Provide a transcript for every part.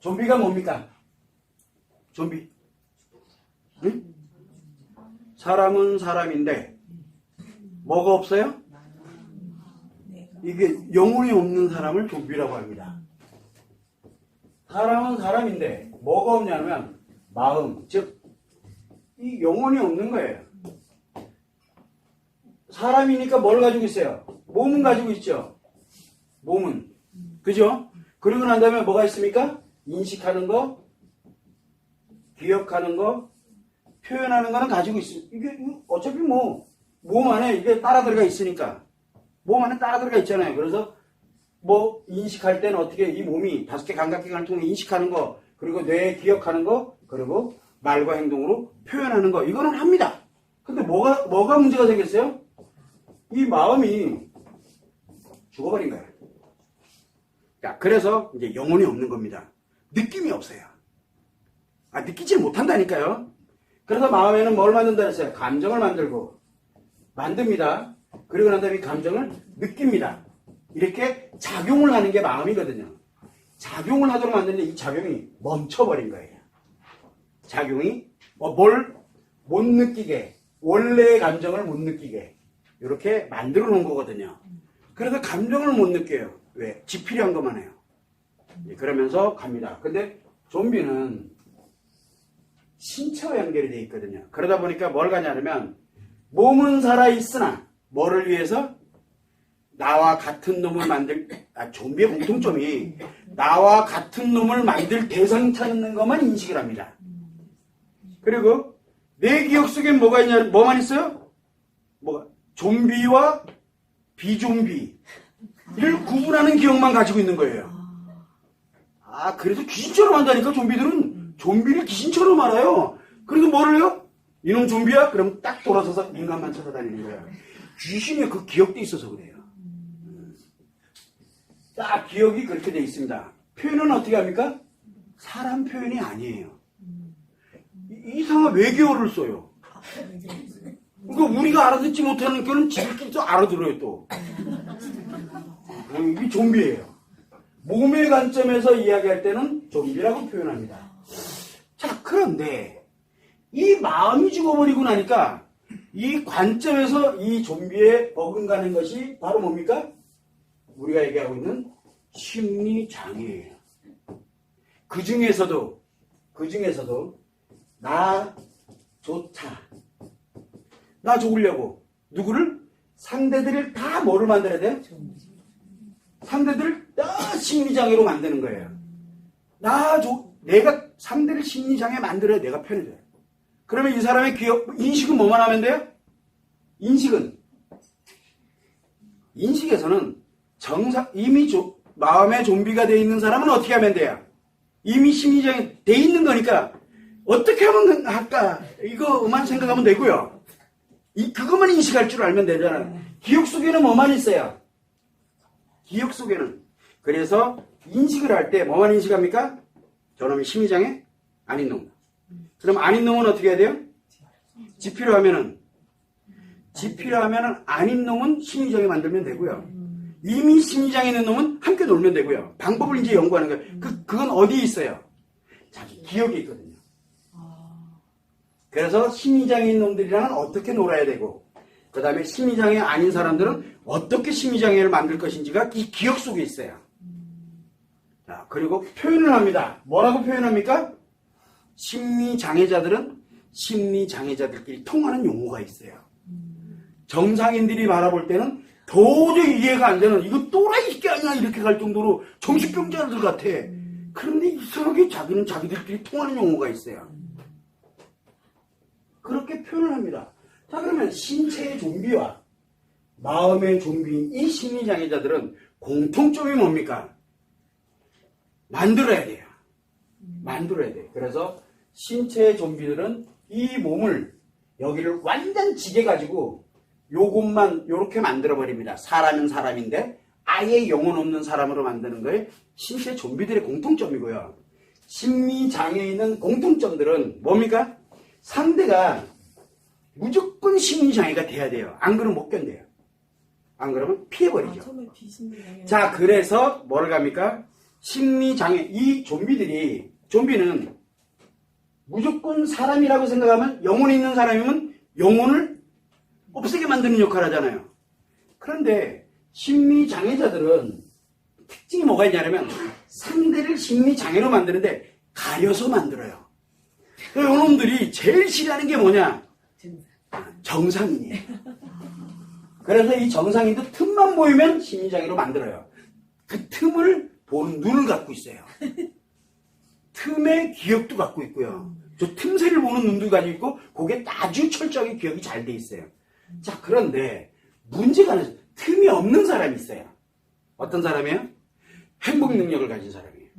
좀비가 뭡니까? 좀비. 응? 사람은 사람인데 뭐가 없어요? 이게 영혼이 없는 사람을 좀비라고 합니다. 사람은 사람인데 뭐가 없냐면 마음, 즉 이 영혼이 없는 거예요. 사람이니까 뭘 가지고 있어요? 몸은 가지고 있죠. 몸은. 그죠? 그리고 난 다음에 뭐가 있습니까? 인식하는 거, 기억하는 거, 표현하는 거는 가지고 있어요. 이게 어차피 뭐 몸 안에 이게 따라 들어가 있으니까. 몸 안에 따라 들어가 있잖아요. 그래서 뭐 인식할 때는 어떻게 이 몸이 5개 감각기관을 통해 인식하는 거, 그리고 뇌에 기억하는 거, 그리고 말과 행동으로 표현하는 거, 이거는 합니다. 근데 뭐가 문제가 생겼어요? 이 마음이 죽어버린 거예요. 자, 그래서 이제 영혼이 없는 겁니다. 느낌이 없어요. 느끼질 못한다니까요. 그래서 마음에는 뭘 만든다 했어요? 감정을 만듭니다. 그리고 난 다음에 이 감정을 느낍니다. 이렇게 작용을 하는 게 마음이거든요. 작용을 하도록 만드는데 이 작용이 멈춰버린 거예요. 작용이 뭘 못 느끼게, 원래의 감정을 못 느끼게 이렇게 만들어 놓은 거거든요. 그래서 감정을 못 느껴요. 왜? 지 필요한 것만 해요. 그러면서 갑니다. 근데 좀비는 신체와 연결이 되어 있거든요. 그러다 보니까 뭘 가냐면 몸은 살아있으나 뭐를 위해서? 나와 같은 놈을 좀비의 공통점이 나와 같은 놈을 만들 대상 찾는 것만 인식을 합니다. 그리고 내 기억 속엔 뭐만 있어요? 좀비와 비좀비를 구분하는 기억만 가지고 있는 거예요. 그래서 귀신처럼 한다니까. 좀비들은 좀비를 귀신처럼 알아요. 그래서 뭐를 해요? 이놈 좀비야? 그럼 딱 돌아서서 인간만 찾아다니는 거예요. 귀신의 그 기억도 있어서 그래요. 딱 기억이 그렇게 돼 있습니다. 표현은 어떻게 합니까? 사람 표현이 아니에요. 이상한 외계어를 써요. 그러니까 우리가 알아듣지 못하는 거는 지들끼리도 알아들어요 또. 이게 좀비예요. 몸의 관점에서 이야기할 때는 좀비라고 표현합니다. 자, 그런데 이 마음이 죽어버리고 나니까 이 관점에서 이 좀비에 어긋나는 것이 바로 뭡니까? 우리가 얘기하고 있는 심리장애예요. 그 중에서도 나 좋으려고 누구를? 상대들을 다 뭐를 만들어야 돼요? 상대들을 다 심리장애로 만드는 거예요. 내가 상대를 심리장애 만들어야 내가 편해져요. 그러면 이 사람의 인식은 뭐만 하면 돼요? 인식에서는 이미 마음의 좀비가 되어 있는 사람은 어떻게 하면 돼요? 이미 심리장애 되어 있는 거니까 어떻게 하면 할까? 이거만 생각하면 되고요. 그것만 인식할 줄 알면 되잖아요. 기억 속에는 뭐만 있어요? 기억 속에는. 그래서 인식을 할 때 뭐만 인식합니까? 저놈이 심리장애? 아닌 놈. 그럼 아닌 놈은 어떻게 해야 돼요? 지 필요하면은 아닌 놈은 심리장애 만들면 되고요. 이미 심리장애 있는 놈은 함께 놀면 되고요. 방법을 이제 연구하는 거예요. 그건 어디에 있어요? 자기 기억에 있거든요. 그래서 심리장애 있는 놈들이랑은 어떻게 놀아야 되고, 그 다음에 심리장애 아닌 사람들은 어떻게 심리장애를 만들 것인지가 이 기억 속에 있어요. 자, 그리고 표현을 합니다. 뭐라고 표현합니까? 심리장애자들은 심리장애자들끼리 통하는 용어가 있어요. 정상인들이 바라볼 때는 도저히 이해가 안 되는, 이거 또라이 새끼 아니야 이렇게 갈 정도로 정신병자들 같아. 그런데 이상하게 자기는 자기들끼리 통하는 용어가 있어요. 그렇게 표현을 합니다. 자, 그러면 신체의 좀비와 마음의 좀비인 이 심리장애자들은 공통점이 뭡니까? 만들어야 돼요. 그래서 신체의 좀비들은 이 몸을 여기를 완전 지게 가지고 요것만 요렇게 만들어버립니다. 사람은 사람인데 아예 영혼 없는 사람으로 만드는 거에 신체 좀비들의 공통점이고요. 심리장애에 있는 공통점들은 뭡니까? 상대가 무조건 심리장애가 돼야 돼요. 안 그러면 못 견뎌요. 안 그러면 피해버리죠. 자, 그래서 뭐를 갑니까? 심리장애, 이 좀비는 무조건 사람이라고 생각하면 영혼이 있는 사람이면 영혼을 없애게 만드는 역할을 하잖아요. 그런데 심리장애자들은 특징이 뭐가 있냐면 상대를 심리장애로 만드는데 가려서 만들어요. 이놈들이 제일 싫어하는 게 뭐냐? 정상인이에요. 그래서 이 정상인도 틈만 보이면 심리장애로 만들어요. 그 틈을 보는 눈을 갖고 있어요. 틈의 기억도 갖고 있고요. 저 틈새를 보는 눈도 가지고 있고 그게 아주 철저하게 기억이 잘 돼 있어요. 자, 그런데 문제가 하나 있어요. 틈이 없는 사람이 있어요. 어떤 사람이에요? 행복 능력을 가진 사람이에요.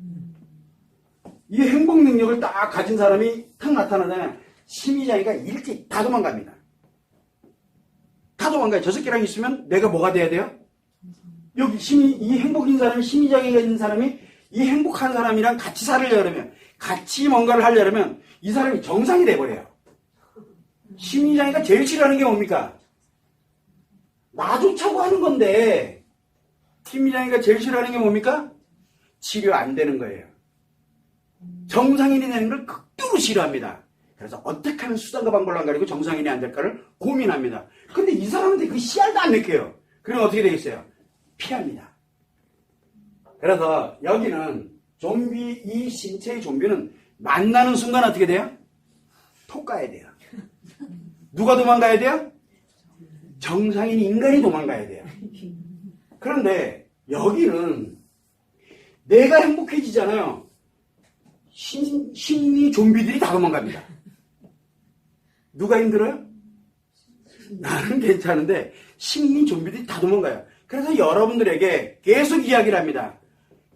이 행복 능력을 딱 가진 사람이 탁 나타나잖아요. 심리장애가 일찍 다 도망갑니다. 다 도망가요. 저 새끼랑 있으면 내가 뭐가 돼야 돼요? 여기 이 행복인 사람이, 심리장애가 있는 사람이 이 행복한 사람이랑 같이 살려면, 같이 뭔가를 하려면 이 사람이 정상이 돼버려요. 심리장애가 제일 싫어하는 게 뭡니까? 나 좋자고 하는 건데, 심리장애가 제일 싫어하는 게 뭡니까? 치료 안 되는 거예요. 정상인이 되는 걸 극도로 싫어합니다. 그래서 어떻게 하면 수단과 방법을 안 가리고 정상인이 안 될까를 고민합니다. 근데 이 사람한테 그 씨알도 안 느껴요. 그럼 어떻게 되겠어요? 피합니다. 그래서 여기는 좀비, 이 신체의 좀비는 만나는 순간 어떻게 돼요? 톡 가야 돼요. 누가 도망가야 돼요? 정상인 인간이 도망가야 돼요. 그런데 여기는 내가 행복해지잖아요. 심리 좀비들이 다 도망갑니다. 누가 힘들어요? 나는 괜찮은데 심리 좀비들이 다 도망가요. 그래서 여러분들에게 계속 이야기를 합니다.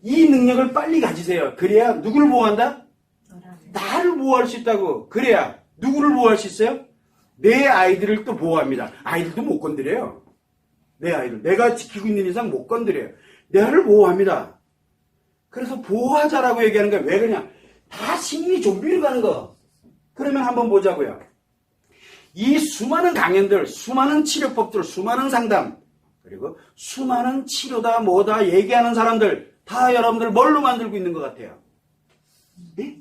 이 능력을 빨리 가지세요. 그래야 누구를 보호한다? 나를 보호할 수 있다고. 그래야 누구를 보호할 수 있어요? 내 아이들을 또 보호합니다. 아이들도 못 건드려요. 내 아이들. 내가 지키고 있는 이상 못 건드려요. 내를 보호합니다. 그래서 보호하자라고 얘기하는 거예요. 왜 그러냐? 다 심리 좀비로 가는 거. 그러면 한번 보자고요. 이 수많은 강연들, 수많은 치료법들, 수많은 상담, 그리고 수많은 치료다 뭐다 얘기하는 사람들 다 여러분들 뭘로 만들고 있는 것 같아요? 네?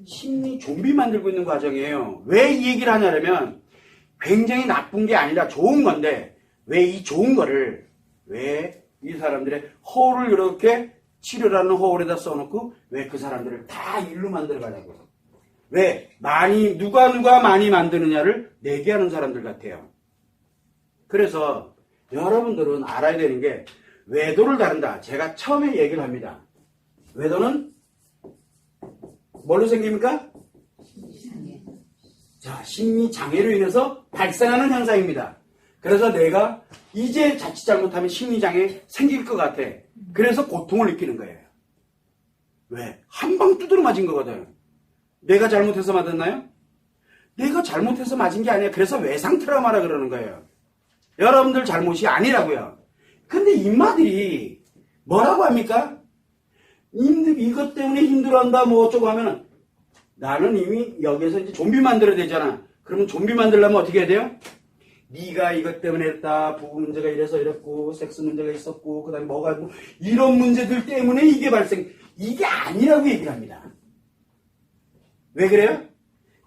심리 좀비 만들고 있는 과정이에요. 왜 이 얘기를 하냐면 굉장히 나쁜 게 아니라 좋은 건데 왜 이 좋은 거를 왜 이 사람들의 허울을 이렇게 치료라는 허울에다 써놓고 왜 그 사람들을 다 일로 만들어가냐고요. 왜 누가 많이 만드느냐를 내기하는 사람들 같아요. 그래서 여러분들은 알아야 되는 게 외도를 다룬다. 제가 처음에 얘기를 합니다. 외도는 뭘로 생깁니까? 심리장애. 자, 심리장애로 인해서 발생하는 현상입니다. 그래서 내가 이제 자칫 잘못하면 심리장애 생길 것 같아. 그래서 고통을 느끼는 거예요. 왜? 한 방 두드러 맞은 거거든. 내가 잘못해서 맞았나요? 내가 잘못해서 맞은 게 아니에요. 그래서 외상 트라우마라 그러는 거예요. 여러분들 잘못이 아니라고요. 근데 인마들이 뭐라고 합니까? 이것 때문에 힘들어한다 뭐 어쩌고 하면은 나는 이미 여기에서 이제 좀비 만들어야 되잖아. 그러면 좀비 만들려면 어떻게 해야 돼요? 네가 이것 때문에 했다. 부부 문제가 이래서 이랬고 섹스 문제가 있었고 그 다음에 뭐가 있고 이런 문제들 때문에 이게 이게 아니라고 얘기를 합니다. 왜 그래요?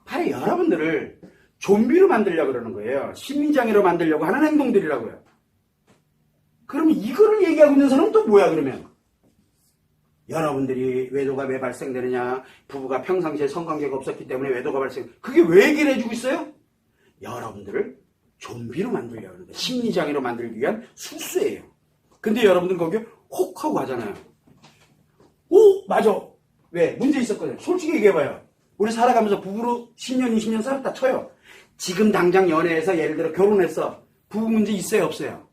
바로 여러분들을 좀비로 만들려고 그러는 거예요. 심리장애로 만들려고 하는 행동들이라고요. 그러면 이거를 얘기하고 있는 사람은 또 뭐야 그러면? 여러분들이 외도가 왜 발생되느냐? 부부가 평상시에 성관계가 없었기 때문에 외도가 발생. 그게 왜 얘기를 해주고 있어요? 여러분들을 좀비로 만들려고 하는 거예요. 심리장애로 만들기 위한 수수예요. 근데 여러분들 거기에 혹 하고 가잖아요. 오! 맞아. 왜? 문제 있었거든요. 솔직히 얘기해봐요. 우리 살아가면서 부부로 10년, 20년 살았다 쳐요. 지금 당장 연애해서 예를 들어 결혼했어. 부부 문제 있어요, 없어요?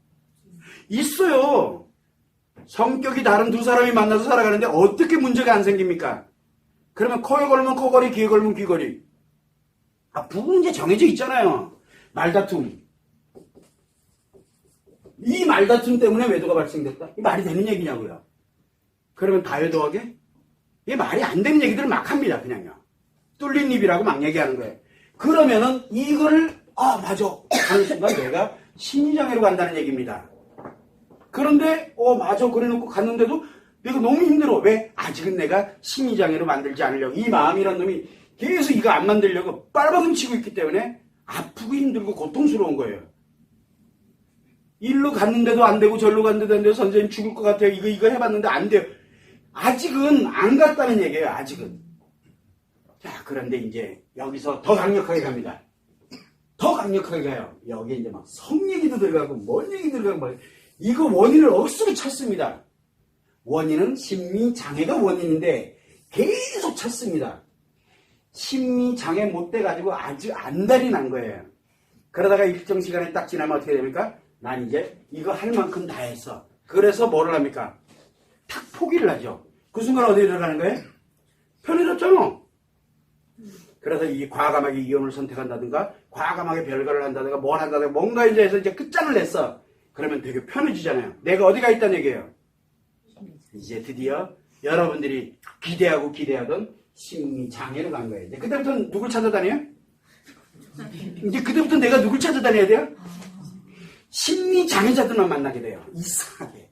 있어요. 성격이 다른 두 사람이 만나서 살아가는데 어떻게 문제가 안 생깁니까? 그러면 코에 걸면 코걸이, 귀에 걸면 귀걸이. 부부 문제 정해져 있잖아요. 말다툼. 이 말다툼 때문에 외도가 발생됐다? 이 말이 되는 얘기냐고요. 그러면 다 외도하게? 이게 말이 안 되는 얘기들을 막 합니다, 그냥요. 뚫린 입이라고 막 얘기하는 거예요. 그러면은 이거를 맞아 하는 순간 내가 심리장애로 간다는 얘기입니다. 그런데 맞아 그래 놓고 갔는데도 내가 너무 힘들어. 왜? 아직은 내가 심리장애로 만들지 않으려고. 이 마음이란 놈이 계속 이거 안 만들려고 빨바둥 치고 있기 때문에 아프고 힘들고 고통스러운 거예요. 일로 갔는데도 안 되고 절로 갔는데도 안 돼요. 선생님 죽을 것 같아요. 이거 해봤는데 안 돼요. 아직은 안 갔다는 얘기예요. 아직은. 자, 그런데 이제 여기서 더 강력하게 갑니다. 더 강력하게 가요. 여기에 이제 막 성 얘기도 들어가고 뭔 얘기 들어가고 막 이거 원인을 억수로 찾습니다. 원인은 심리장애가 원인인데 계속 찾습니다. 심리장애 못 돼가지고 아주 안달이 난 거예요. 그러다가 일정 시간이 딱 지나면 어떻게 됩니까? 난 이제 이거 할 만큼 다 했어. 그래서 뭐를 합니까? 탁 포기를 하죠. 그 순간 어디에 들어가는 거예요? 편해졌잖아. 그래서 이 과감하게 이혼을 선택한다든가 과감하게 별거를 한다든가 뭘 한다든가 뭔가 이제 해서 이제 끝장을 냈어. 그러면 되게 편해지잖아요. 내가 어디가 있다는 얘기예요. 이제 드디어 여러분들이 기대하고 기대하던 심리장애로 간 거예요. 이제 그때부터는 누굴 찾아다녀요? 이제 그때부터 내가 누굴 찾아다녀야 돼요? 심리장애자들만 만나게 돼요. 이상하게.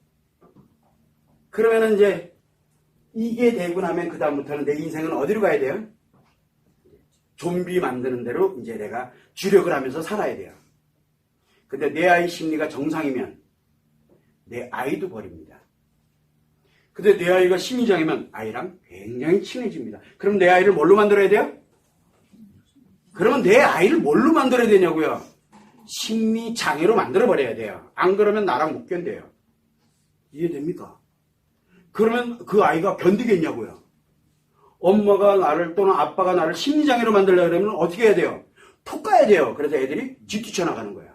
그러면은 이제 이게 되고 나면 그 다음부터는 내 인생은 어디로 가야 돼요? 좀비 만드는 대로 이제 내가 주력을 하면서 살아야 돼요. 근데 내 아이 심리가 정상이면 내 아이도 버립니다. 근데 내 아이가 심리장애면 아이랑 굉장히 친해집니다. 그럼 내 아이를 뭘로 만들어야 돼요? 그러면 내 아이를 뭘로 만들어야 되냐고요? 심리장애로 만들어버려야 돼요. 안 그러면 나랑 못 견뎌요. 이해됩니까? 그러면 그 아이가 견디겠냐고요? 엄마가 나를 또는 아빠가 나를 심리장애로 만들려고 그러면 어떻게 해야 돼요? 톡 가야 돼요. 그래서 애들이 집 뛰쳐나가는 거야.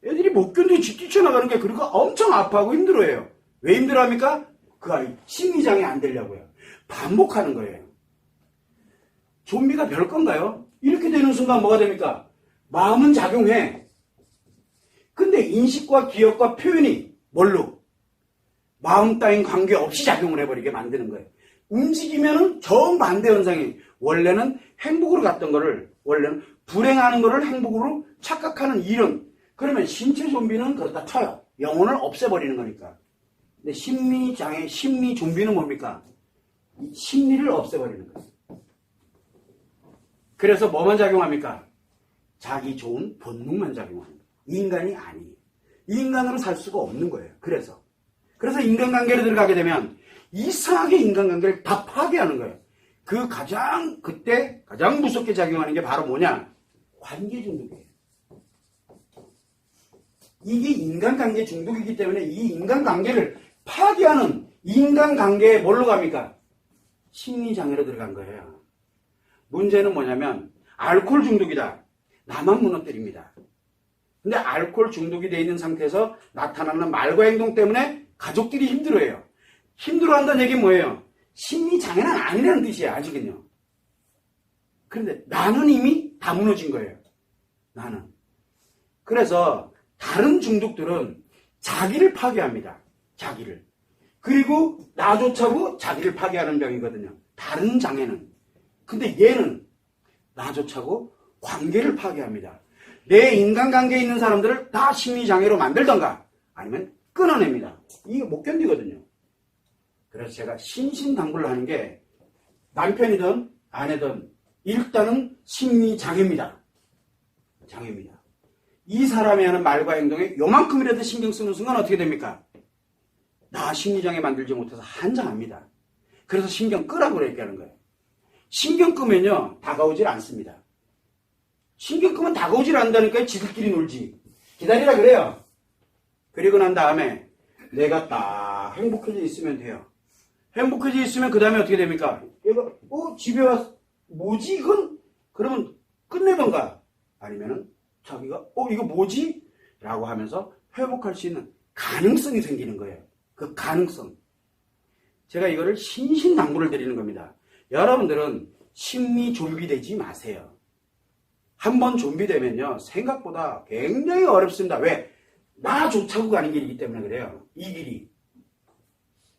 애들이 못 견디고 집 뛰쳐나가는 게 그러니까 엄청 아파하고 힘들어해요. 왜 힘들어합니까? 그 아이 심리장애 안 되려고요. 반복하는 거예요. 좀비가 별 건가요? 이렇게 되는 순간 뭐가 됩니까? 마음은 작용해. 근데 인식과 기억과 표현이 뭘로? 마음 따윈 관계없이 작용을 해버리게 만드는 거예요. 움직이면은 정반대 현상이 원래는 행복으로 갔던 거를 원래는 불행하는 거를 행복으로 착각하는 이런 그러면 신체 좀비는 그렇다 쳐요. 영혼을 없애버리는 거니까. 근데 심리장애, 심리 좀비는 뭡니까? 이 심리를 없애버리는 거예요. 그래서 뭐만 작용합니까? 자기 좋은 본능만 작용하는 거예요. 인간이 아니에요. 인간으로 살 수가 없는 거예요. 그래서 인간관계로 들어가게 되면 이상하게 인간관계를 다 파괴하는 거예요. 그때 가장 무섭게 작용하는 게 바로 뭐냐? 관계 중독이에요. 이게 인간관계 중독이기 때문에 이 인간관계를 파괴하는 인간관계에 뭘로 갑니까? 심리장애로 들어간 거예요. 문제는 뭐냐면 알코올 중독이다. 나만 무너뜨립니다. 근데 알코올 중독이 되어 있는 상태에서 나타나는 말과 행동 때문에 가족들이 힘들어해요. 힘들어한다는 얘기는 뭐예요? 심리장애는 아니라는 뜻이에요. 아직은요. 그런데 나는 이미 다 무너진 거예요. 나는. 그래서 다른 중독들은 자기를 파괴합니다. 자기를. 그리고 나조차고 자기를 파괴하는 병이거든요. 다른 장애는. 근데 얘는 나조차고 관계를 파괴합니다. 내 인간관계에 있는 사람들을 다 심리장애로 만들던가 아니면 끊어냅니다. 이게 못 견디거든요. 그래서 제가 신신당부를 하는 게 남편이든 아내든 일단은 심리장애입니다. 장애입니다. 이 사람이 하는 말과 행동에 요만큼이라도 신경 쓰는 순간 어떻게 됩니까? 나 심리장애 만들지 못해서 한장합니다. 그래서 신경 끄라고 얘기하는 거예요. 신경 끄면요 다가오질 않습니다. 신경 끄면 다가오질 않는다니까 지들끼리 놀지. 기다리라 그래요. 그리고 난 다음에 내가 딱 행복해져 있으면 돼요. 행복해져 있으면 그 다음에 어떻게 됩니까? 얘가 집에 와서 뭐지 이건? 그러면 끝내던가 아니면은 자기가 이거 뭐지? 라고 하면서 회복할 수 있는 가능성이 생기는 거예요. 그 가능성. 제가 이거를 신신당부를 드리는 겁니다. 여러분들은 심리 좀비 되지 마세요. 한번 좀비 되면요 생각보다 굉장히 어렵습니다. 왜? 나조차고 가는 길이기 때문에 그래요. 이 길이.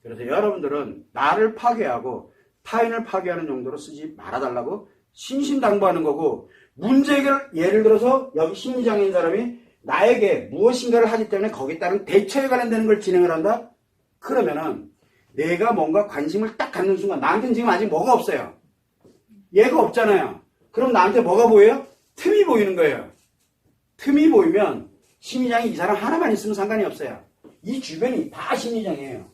그래서 여러분들은 나를 파괴하고 타인을 파괴하는 용도로 쓰지 말아달라고 신신당부하는 거고 문제 해결 예를 들어서 여기 심리장애인 사람이 나에게 무엇인가를 하기 때문에 거기에 따른 대처에 관련되는 걸 진행을 한다? 그러면은 내가 뭔가 관심을 딱 갖는 순간 나한테는 지금 아직 뭐가 없어요. 얘가 없잖아요. 그럼 나한테 뭐가 보여요? 틈이 보이는 거예요. 틈이 보이면 심리장이 이 사람 하나만 있으면 상관이 없어요. 이 주변이 다 심리장이에요.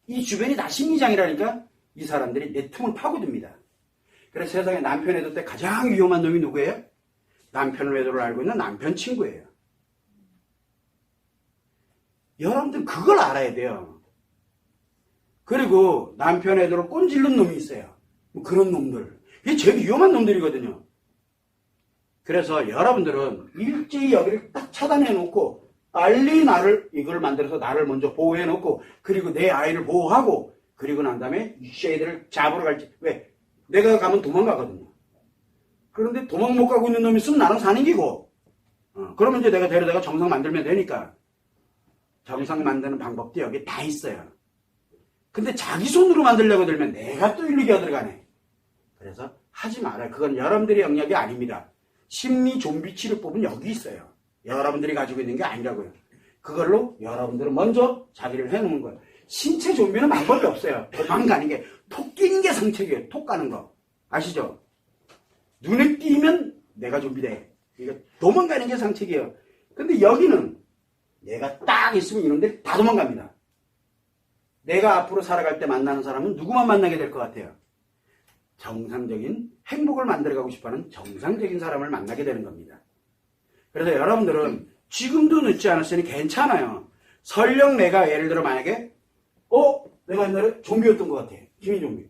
이 주변이 다 심리장이라니까 이 사람들이 내 틈을 파고듭니다. 그래서 세상에 남편 애도 때 가장 위험한 놈이 누구예요? 남편 외도를 알고 있는 남편 친구예요. 여러분들 그걸 알아야 돼요. 그리고 남편 애도를 꼰질른 놈이 있어요. 뭐 그런 놈들. 이게 제일 위험한 놈들이거든요. 그래서 여러분들은 일제히 여기를 딱 차단해 놓고 빨리 이걸 만들어서 나를 먼저 보호해 놓고 그리고 내 아이를 보호하고 그리고 난 다음에 이 애들을 잡으러 갈지. 왜? 내가 가면 도망가거든요. 그런데 도망 못 가고 있는 놈이 있으면 나는 사는 기고. 그러면 이제 내가 데려다가 정상 만들면 되니까. 정상 만드는 방법도 여기 다 있어요. 근데 자기 손으로 만들려고 들면 내가 또 일리기가 들어가네. 그래서 하지 말아요. 그건 여러분들의 영역이 아닙니다. 심리 좀비 치료법은 여기 있어요. 여러분들이 가지고 있는 게 아니라고요. 그걸로 여러분들은 먼저 자기를 해놓는 거예요. 신체 좀비는 방법이 없어요. 도망가는 게, 톡 끼는 게 상책이에요. 톡 가는 거. 아시죠? 눈에 띄면 내가 좀비 돼. 이거 도망가는 게 상책이에요. 근데 여기는 내가 딱 있으면 이런데 다 도망갑니다. 내가 앞으로 살아갈 때 만나는 사람은 누구만 만나게 될 것 같아요? 정상적인 행복을 만들어가고 싶어하는 정상적인 사람을 만나게 되는 겁니다. 그래서 여러분들은 지금도 늦지 않았으니 괜찮아요. 설령 내가 예를 들어 만약에 내가 옛날에 좀비였던 것 같아. 힘이 좀비.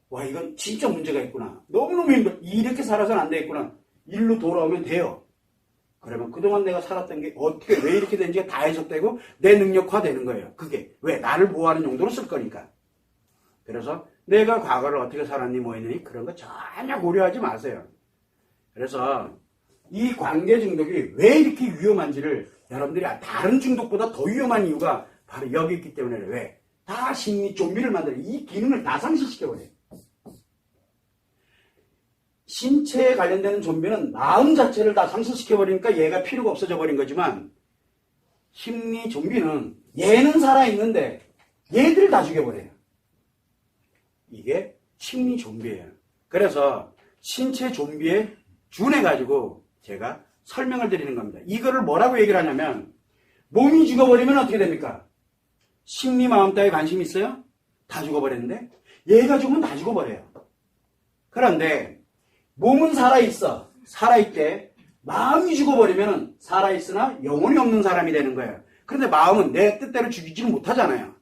와, 이건 진짜 문제가 있구나. 너무너무 힘들어. 이렇게 살아서는 안 되겠구나. 일로 돌아오면 돼요. 그러면 그동안 내가 살았던 게 어떻게 왜 이렇게 된지가 다 해석되고 내 능력화되는 거예요. 그게 왜? 나를 보호하는 용도로 쓸 거니까. 그래서 내가 과거를 어떻게 살았니 뭐 했니 그런 거 전혀 고려하지 마세요. 그래서 이 관계 중독이 왜 이렇게 위험한지를 여러분들이 다른 중독보다 더 위험한 이유가 바로 여기 있기 때문에 왜? 다 심리 좀비를 만들어 이 기능을 다 상실시켜버려요. 신체에 관련되는 좀비는 마음 자체를 다 상실시켜버리니까 얘가 필요가 없어져 버린 거지만 심리 좀비는 얘는 살아있는데 얘들을 다 죽여버려요. 이게 심리 좀비예요. 그래서 신체 좀비에 준해가지고 제가 설명을 드리는 겁니다. 이거를 뭐라고 얘기를 하냐면 몸이 죽어버리면 어떻게 됩니까? 심리 마음 따위 관심이 있어요? 다 죽어버렸는데 얘가 죽으면 다 죽어버려요. 그런데 몸은 살아있어. 살아있대. 마음이 죽어버리면 살아있으나 영혼이 없는 사람이 되는 거예요. 그런데 마음은 내 뜻대로 죽이지를 못하잖아요.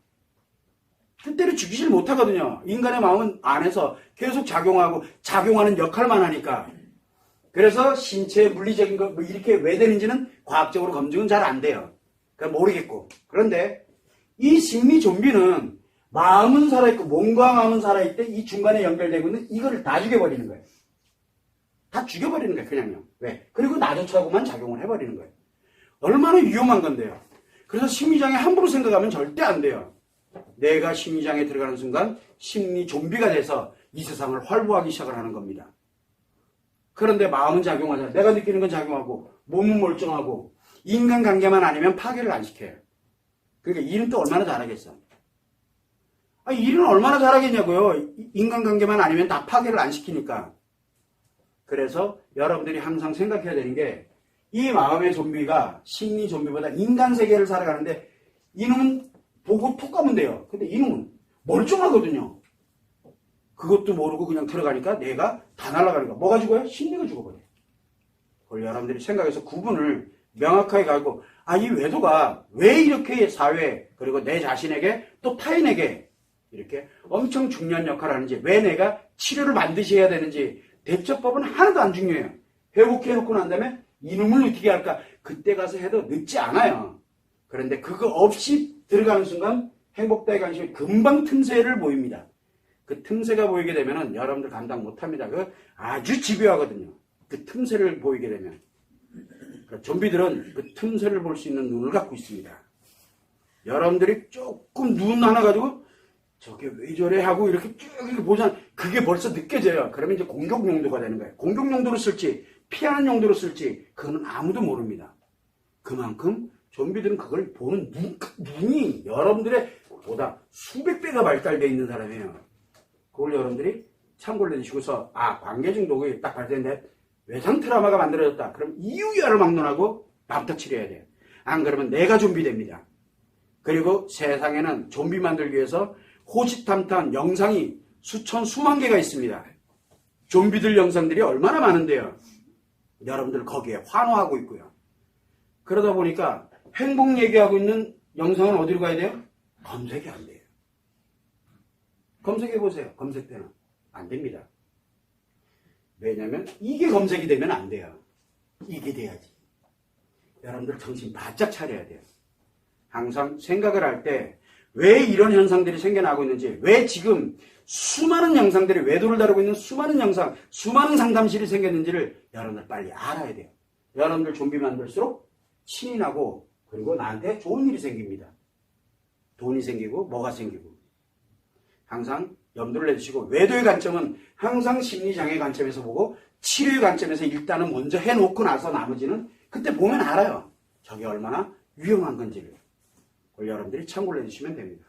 뜻대로 죽이지를 못하거든요. 인간의 마음은 안에서 계속 작용하고 작용하는 역할만 하니까. 그래서 신체의 물리적인 거 뭐 이렇게 왜 되는지는 과학적으로 검증은 잘 안 돼요. 그러니까 모르겠고. 그런데 이 심리 좀비는 마음은 살아있고 몸과 마음은 살아있대 이 중간에 연결되고 있는 이거를 다 죽여버리는 거예요. 다 죽여버리는 거예요. 그냥요. 왜? 그리고 나조차고만 작용을 해버리는 거예요. 얼마나 위험한 건데요. 그래서 심리장애 함부로 생각하면 절대 안 돼요. 내가 심리장애 들어가는 순간 심리 좀비가 돼서 이 세상을 활보하기 시작을 하는 겁니다. 그런데 마음은 작용하잖아요. 내가 느끼는 건 작용하고 몸은 멀쩡하고 인간관계만 아니면 파괴를 안 시켜요. 그러니까 일은 또 얼마나 잘하겠어. 일은 얼마나 잘하겠냐고요. 인간관계만 아니면 다 파괴를 안 시키니까. 그래서 여러분들이 항상 생각해야 되는 게 이 마음의 좀비가 심리 좀비보다 인간 세계를 살아가는데 이놈은 보고 톡 가면 돼요. 근데 이놈은 멀쩡하거든요. 그것도 모르고 그냥 들어가니까 내가 다 날아가는 거야. 뭐가 죽어요? 심리가 죽어버려요. 그걸 여러분들이 생각해서 구분을 명확하게 가고 이 외도가 왜 이렇게 사회 그리고 내 자신에게 또 타인에게 이렇게 엄청 중요한 역할을 하는지 왜 내가 치료를 반드시 해야 되는지 대처법은 하나도 안 중요해요. 회복해놓고 난 다음에 이놈을 어떻게 할까? 그때 가서 해도 늦지 않아요. 그런데 그거 없이 들어가는 순간 행복다의 관심이 금방 틈새를 보입니다. 그 틈새가 보이게 되면 여러분들 감당 못합니다. 그 아주 집요하거든요. 그 틈새를 보이게 되면. 그러니까 좀비들은 그 틈새를 볼 수 있는 눈을 갖고 있습니다. 여러분들이 조금 눈 하나 가지고 저게 왜 저래 하고 이렇게 쭉 이렇게 보잖아. 그게 벌써 느껴져요. 그러면 이제 공격 용도가 되는 거예요. 공격 용도로 쓸지 피하는 용도로 쓸지 그건 아무도 모릅니다. 그만큼 좀비들은 그걸 보는 눈이 여러분들의 보다 수백 배가 발달되어 있는 사람이에요. 그걸 여러분들이 참고를 해주시고서 관계 중독이 딱 발견됐는데 외상 트라우마가 만들어졌다. 그럼 이유야를 막론하고 나부터 치료해야 돼요. 안 그러면 내가 좀비 됩니다. 그리고 세상에는 좀비 만들기 위해서 호시탐탐 영상이 수천 수만 개가 있습니다. 좀비들 영상들이 얼마나 많은데요. 여러분들 거기에 환호하고 있고요. 그러다 보니까 행복 얘기하고 있는 영상은 어디로 가야 돼요? 검색이 안 돼요. 검색해보세요. 검색되나? 안 됩니다. 왜냐면 이게 검색이 되면 안 돼요. 이게 돼야지. 여러분들 정신 바짝 차려야 돼요. 항상 생각을 할 때 왜 이런 현상들이 생겨나고 있는지, 왜 지금 수많은 영상들이 외도를 다루고 있는 수많은 영상, 수많은 상담실이 생겼는지를 여러분들 빨리 알아야 돼요. 여러분들 좀비 만들수록 신이 나고 그리고 나한테 좋은 일이 생깁니다. 돈이 생기고 뭐가 생기고. 항상 염두를 내주시고 외도의 관점은 항상 심리장애 관점에서 보고 치료의 관점에서 일단은 먼저 해놓고 나서 나머지는 그때 보면 알아요. 저게 얼마나 위험한 건지를. 그걸 여러분들이 참고를 해주시면 됩니다.